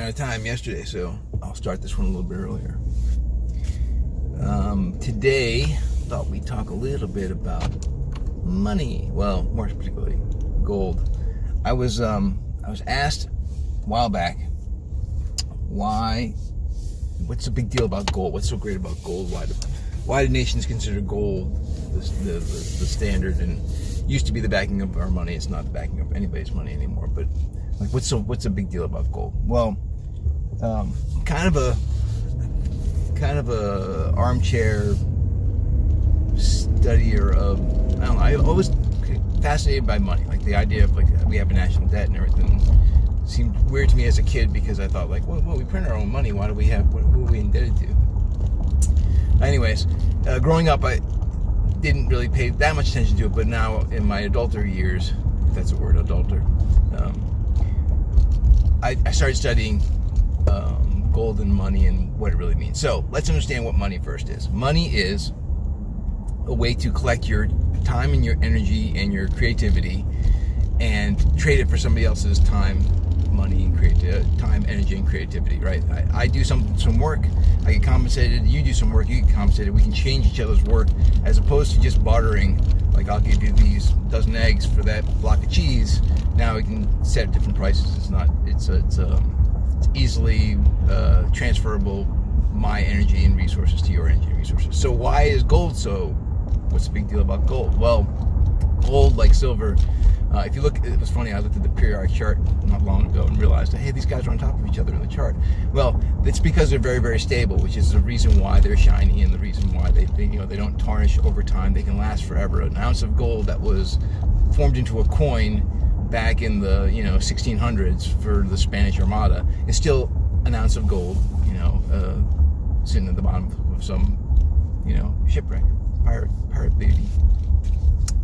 out of time yesterday, so I'll start this one a little bit earlier. Today, thought we'd talk a little bit about money. Well, more particularly, gold. I was asked a while back, what's the big deal about gold? What's so great about gold? Why do nations consider gold the standard, and used to be the backing of our money? It's not the backing of anybody's money anymore. But like, what's a big deal about gold? Well, kind of a armchair studier of, I don't know, I always fascinated by money, like the idea of like we have a national debt and everything seemed weird to me as a kid, because I thought like, well, we print our own money, why do we have, who are we indebted to? Anyways, growing up, I didn't really pay that much attention to it, but now in my adulter years, if that's a word, adulter, I started studying gold and money and what it really means. So let's understand what money first is. Money is a way to collect your time and your energy and your creativity and trade it for somebody else's time, money, and time, energy, and creativity, right? I do some work, I get compensated. You do some work, you get compensated. We can change each other's work, as opposed to just bartering. Like, I'll give you these dozen eggs for that block of cheese. Now we can set different prices. It's easily transferable, my energy and resources to your energy and resources. So why is gold what's the big deal about gold? Well, gold, like silver, if you look, it was funny, I looked at the periodic chart not long ago and realized that, hey, these guys are on top of each other in the chart. Well, it's because they're very, very stable, which is the reason why they're shiny and the reason why they don't tarnish over time. They can last forever. An ounce of gold that was formed into a coin back in the 1600s for the Spanish Armada is still an ounce of gold, sitting at the bottom of some shipwreck, pirate baby.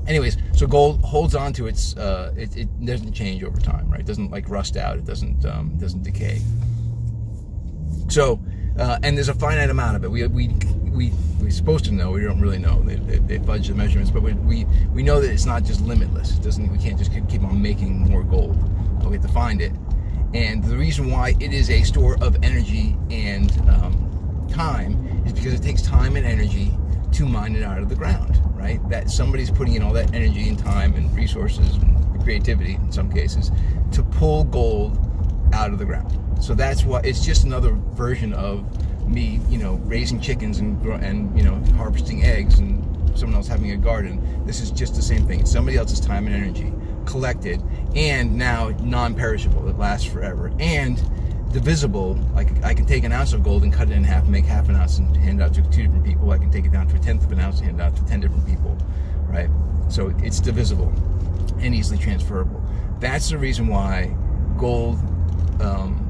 Anyways, so gold holds on to its it doesn't change over time, right? It doesn't like rust out. It doesn't decay. So and there's a finite amount of it. We're supposed to know. We don't really know. They fudge the measurements, but we know that it's not just limitless. We can't just keep on making more gold. We have to find it. And the reason why it is a store of energy and time is because it takes time and energy to mine it out of the ground, right? That somebody's putting in all that energy and time and resources and creativity in some cases to pull gold out of the ground. So that's why it's just another version of me, raising chickens and harvesting eggs, and someone else having a garden. This is just the same thing. It's somebody else's time and energy collected, and now non-perishable. It lasts forever and divisible. Like, I can take an ounce of gold and cut it in half, make half an ounce and hand out to 2 different people. I can take it down to 1/10 of an ounce and hand out to 10 different people, right? So it's divisible and easily transferable. That's the reason why gold,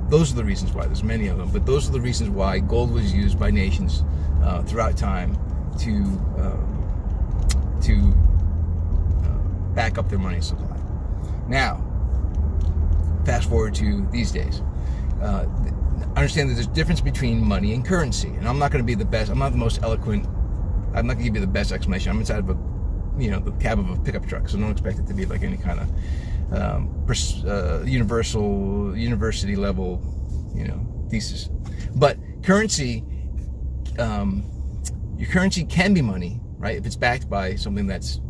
those are the reasons why, there's many of them, but those are the reasons why gold was used by nations throughout time to back up their money supply. Now, fast forward to these days. Understand that there's a difference between money and currency, and I'm not going to be the best. I'm not the most eloquent. I'm not going to give you the best explanation. I'm inside of the cab of a pickup truck, so don't expect it to be like any kind of university level, thesis. But currency, your currency can be money, right? If it's backed by something that's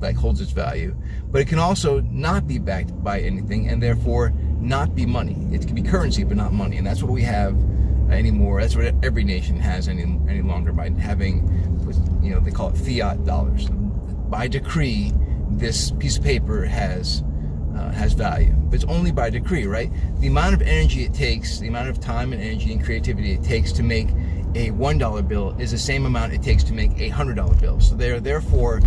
like holds its value, but it can also not be backed by anything and therefore not be money. It can be currency but not money, and that's what we have anymore. That's what every nation has any longer, by having, they call it fiat dollars. By decree, this piece of paper has value, but it's only by decree, right? The amount of energy it takes, the amount of time and energy and creativity it takes to make a $1 bill is the same amount it takes to make a $100 bill. So they're therefore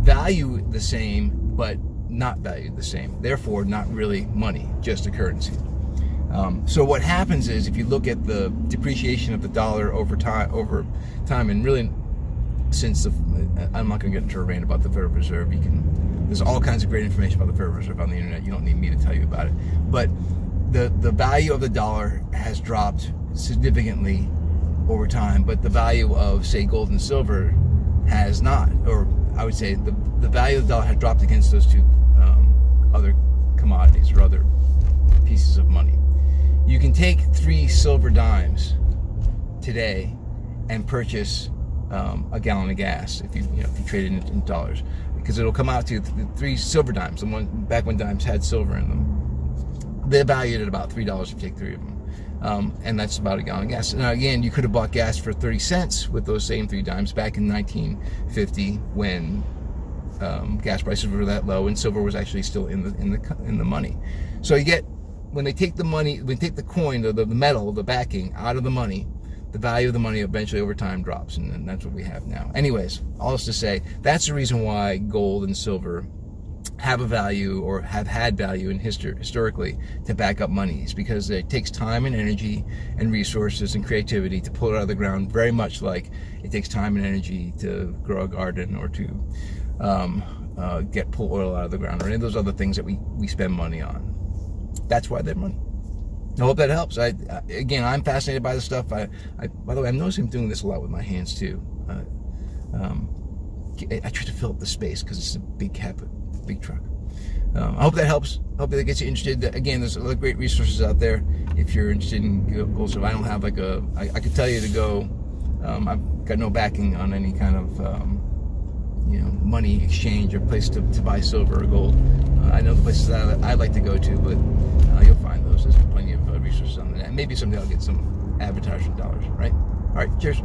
value the same, but not valued the same. Therefore, not really money, just a currency. So what happens is, if you look at the depreciation of the dollar over time, and really since I'm not going to get into a rant about the Federal Reserve. There's all kinds of great information about the Federal Reserve on the internet. You don't need me to tell you about it. But the value of the dollar has dropped significantly over time, but the value of, say, gold and silver has not. Or I would say the value of the dollar has dropped against those two other commodities or other pieces of money. take 3 silver dimes today and purchase a gallon of gas if you trade it in dollars, because it'll come out to 3 silver dimes. The one back when dimes had silver in them, they're valued at about $3 if you take 3 of them, and that's about a gallon of gas. Now again, you could have bought gas for 30 cents with those same 3 dimes back in 1950 when gas prices were that low and silver was actually still in the money. So you get, when they take the money, when they take the coin, the metal, the backing out of the money, the value of the money eventually over time drops, and that's what we have now. Anyways, all this to say, that's the reason why gold and silver have a value, or have had value in historically, to back up money. Is because it takes time and energy and resources and creativity to pull it out of the ground, very much like it takes time and energy to grow a garden, or to pull oil out of the ground, or any of those other things that we spend money on. That's why they're money. I hope that helps. Again, I'm fascinated by this stuff. By the way, I'm noticing I'm doing this a lot with my hands too. I try to fill up the space because it's a big truck. I hope that helps. I hope that gets you interested. Again, there's a lot of great resources out there if you're interested in gold. So I don't have like I could tell you to go. I've got no backing on any kind of money exchange or place to buy silver or gold. I know the places that I'd like to go to, but you'll find those. There's plenty of resources on the net. Maybe someday I'll get some advertising dollars, right? All right, cheers.